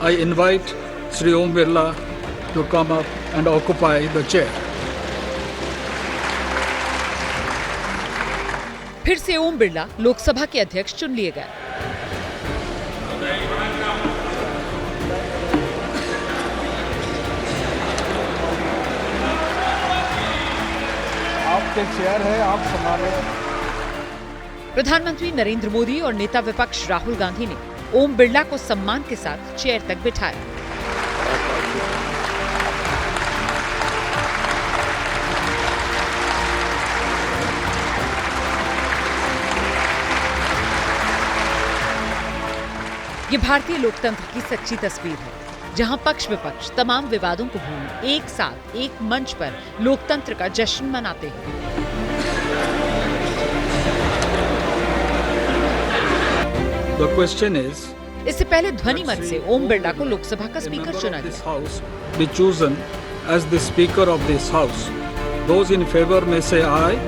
I invite Shri Om Birla to come up and occupy the chair. फिर से ओम बिरला लोकसभा के अध्यक्ष चुन लिए गए। आपके चेयर है, आप संभालें। प्रधानमंत्री नरेंद्र मोदी और नेता विपक्ष राहुल गांधी ने ओम बिरला को सम्मान के साथ चेयर तक बिठाया। ये भारतीय लोकतंत्र की सच्ची तस्वीर है, जहां पक्ष विपक्ष तमाम विवादों को भूल एक साथ एक मंच पर लोकतंत्र का जश्न मनाते हैं। The question is, इससे पहले ध्वनि मत से ओम बिरला को लोकसभा का स्पीकर चुना गया। be chosen as the speaker of this house. Those in favor may say aye.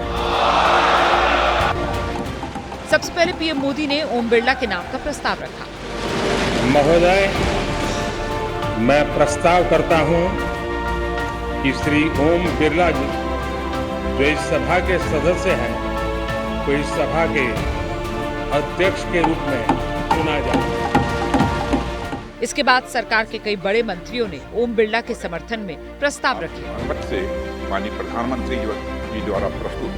सबसे पहले पीएम मोदी ने ओम बिरला के नाम का प्रस्ताव रखा। महोदय, मैं प्रस्ताव करता हूं कि श्री ओम बिरला जी, जो इस सभा के सदस्य हैं, को इस सभा के अध्यक्ष के रूप में चुना जाए। इसके बाद सरकार के कई बड़े मंत्रियों ने ओम बिरला के समर्थन में प्रस्ताव रखे। पद से माननीय प्रधानमंत्री जी द्वारा प्रस्तुत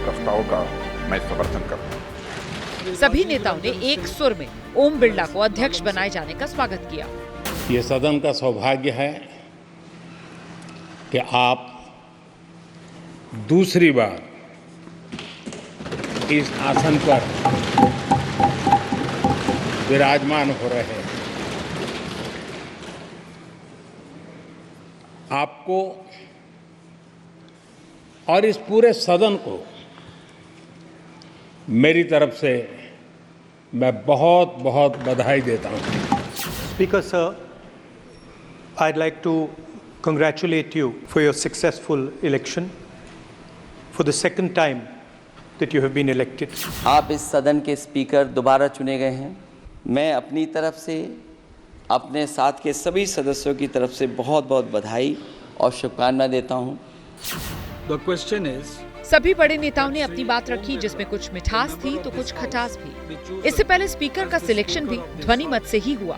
प्रस्ताव का मैं समर्थन करता हूँ। सभी नेताओं ने एक सुर में ओम बिरला को अध्यक्ष बनाए जाने का स्वागत किया। ये सदन का सौभाग्य है कि आप दूसरी बार इस आसन पर विराजमान हो रहे हैं। आपको और इस पूरे सदन को मेरी तरफ से मैं बहुत बहुत बधाई देता हूं। Speaker sir, I'd like to congratulate you for your successful election, for the second time that you have been elected. आप इस सदन के स्पीकर दोबारा चुने गए हैं। मैं अपनी तरफ से अपने साथ के सभी सदस्यों की तरफ से बहुत बहुत बधाई और शुभकामनाएं देता हूं। The question is, सभी बड़े नेताओं ने अपनी बात रखी, जिसमें कुछ मिठास थी तो कुछ खटास भी। इससे पहले स्पीकर का सिलेक्शन भी ध्वनि मत से ही हुआ।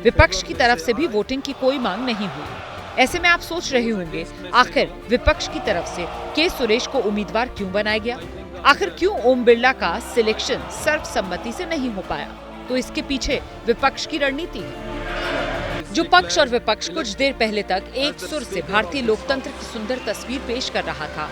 विपक्ष की तरफ से भी वोटिंग की कोई मांग नहीं हुई। ऐसे में आप सोच रहे होंगे, आखिर विपक्ष की तरफ से के सुरेश को उम्मीदवार क्यों बनाया गया? आखिर क्यों ओम बिरला का सिलेक्शन सर्वसम्मति से नहीं हो पाया? तो इसके पीछे विपक्ष की रणनीति है। जो पक्ष और विपक्ष कुछ देर पहले तक एक सुर से भारतीय लोकतंत्र की सुंदर तस्वीर पेश कर रहा था,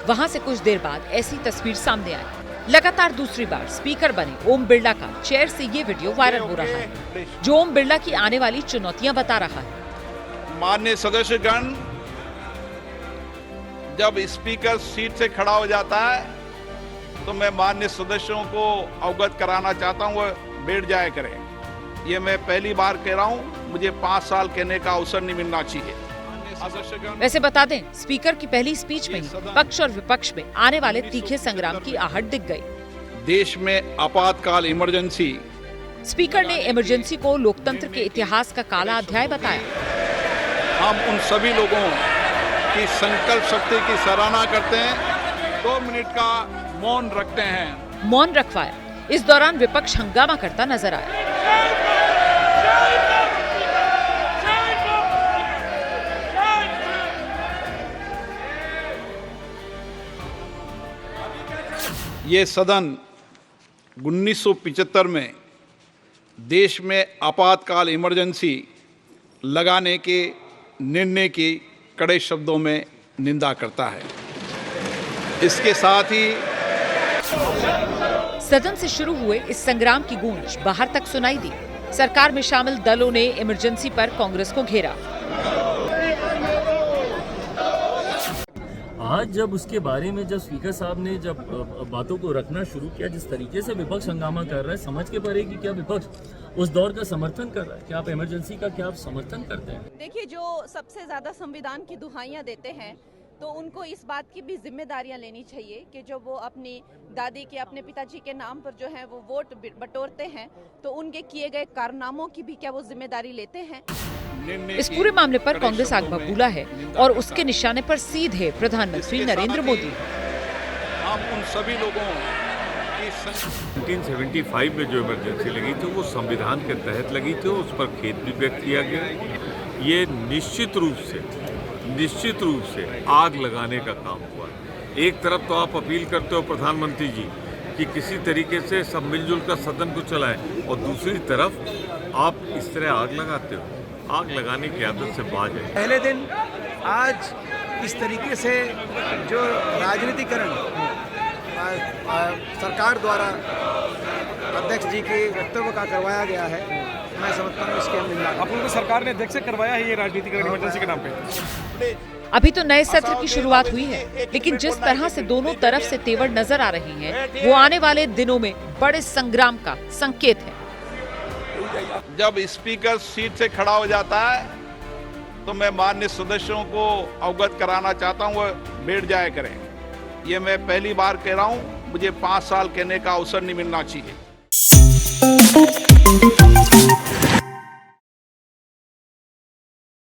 वहां से कुछ देर बाद ऐसी तस्वीर सामने आई। लगातार दूसरी बार स्पीकर बने ओम बिरला का चेयर से ये वीडियो वायरल हो रहा है, जो ओम बिरला की आने वाली चुनौतियां बता रहा है। माननीय सदस्यगण, जब स्पीकर सीट से खड़ा हो जाता है तो मैं माननीय सदस्यों को अवगत कराना चाहता हूं, वह बैठ जाया करें। ये मैं पहली बार कह रहा हूं, मुझे 5 साल कहने का अवसर नहीं मिलना चाहिए। वैसे बता दें, स्पीकर की पहली स्पीच में ही पक्ष और विपक्ष में आने वाले तीखे संग्राम की आहट दिख गई। देश में आपातकाल इमरजेंसी। स्पीकर ने इमरजेंसी को लोकतंत्र के इतिहास का काला अध्याय बताया। हम उन सभी लोगों की संकल्प शक्ति की सराहना करते हैं। 2 मिनट का मौन रखते हैं। मौन रखवाया। इस दौरान विपक्ष हंगामा करता नजर आया। ये सदन 1975 में देश में आपातकाल इमरजेंसी लगाने के निर्णय की कड़े शब्दों में निंदा करता है। इसके साथ ही सदन से शुरू हुए इस संग्राम की गूंज बाहर तक सुनाई दी। सरकार में शामिल दलों ने इमरजेंसी पर कांग्रेस को घेरा। आज जब उसके बारे में जब स्पीकर साहब ने जब बातों को रखना शुरू किया, जिस तरीके से विपक्ष हंगामा कर रहा है, समझ के परे कि क्या विपक्ष उस दौर का समर्थन कर रहा है? क्या आप इमरजेंसी का क्या आप समर्थन करते हैं? देखिए, जो सबसे ज्यादा संविधान की दुहाइयां देते हैं तो उनको इस बात की भी जिम्मेदारियां लेनी चाहिए कि जो वो अपनी दादी के, अपने पिताजी के नाम पर जो है वो वोट बटोरते हैं, तो उनके किए गए कारनामों की भी क्या वो जिम्मेदारी लेते हैं। इस पूरे मामले पर कांग्रेस आग बबूला है और उसके निशाने पर सीधे प्रधानमंत्री नरेंद्र मोदी। हम उन सभी लोगों की 1975 में जो इमरजेंसी लगी थी वो संविधान के तहत लगी थी, उस पर खेद भी व्यक्त किया गया। ये निश्चित रूप से आग लगाने का काम हुआ। एक तरफ तो आप अपील करते हो प्रधानमंत्री जी कि किसी तरीके से सब मिलजुल कर सदन को चलाएं, और दूसरी तरफ आप इस तरह आग लगाते हो। आग लगाने की आदत से बाज है। पहले दिन आज इस तरीके से जो राजनीतिकरण सरकार द्वारा अध्यक्ष जी के वक्तव्य का करवाया गया है, मैं समझता हूँ इसके हम आप लोगों को सरकार ने अध्यक्ष से करवाया है ये राजनीतिकरण इमरजेंसी के नाम पे। अभी तो नए सत्र की शुरुआत हुई है, लेकिन जिस तरह से दोनों तरफ से तेवर नजर आ रही हैं, वो आने वाले दिनों में बड़े संग्राम का संकेत है। जब स्पीकर सीट से खड़ा हो जाता है तो मैं माननीय सदस्यों को अवगत कराना चाहता हूँ, वो बैठ जाया करें। ये मैं पहली बार कह रहा हूँ, मुझे 5 साल कहने का अवसर नहीं मिलना चाहिए।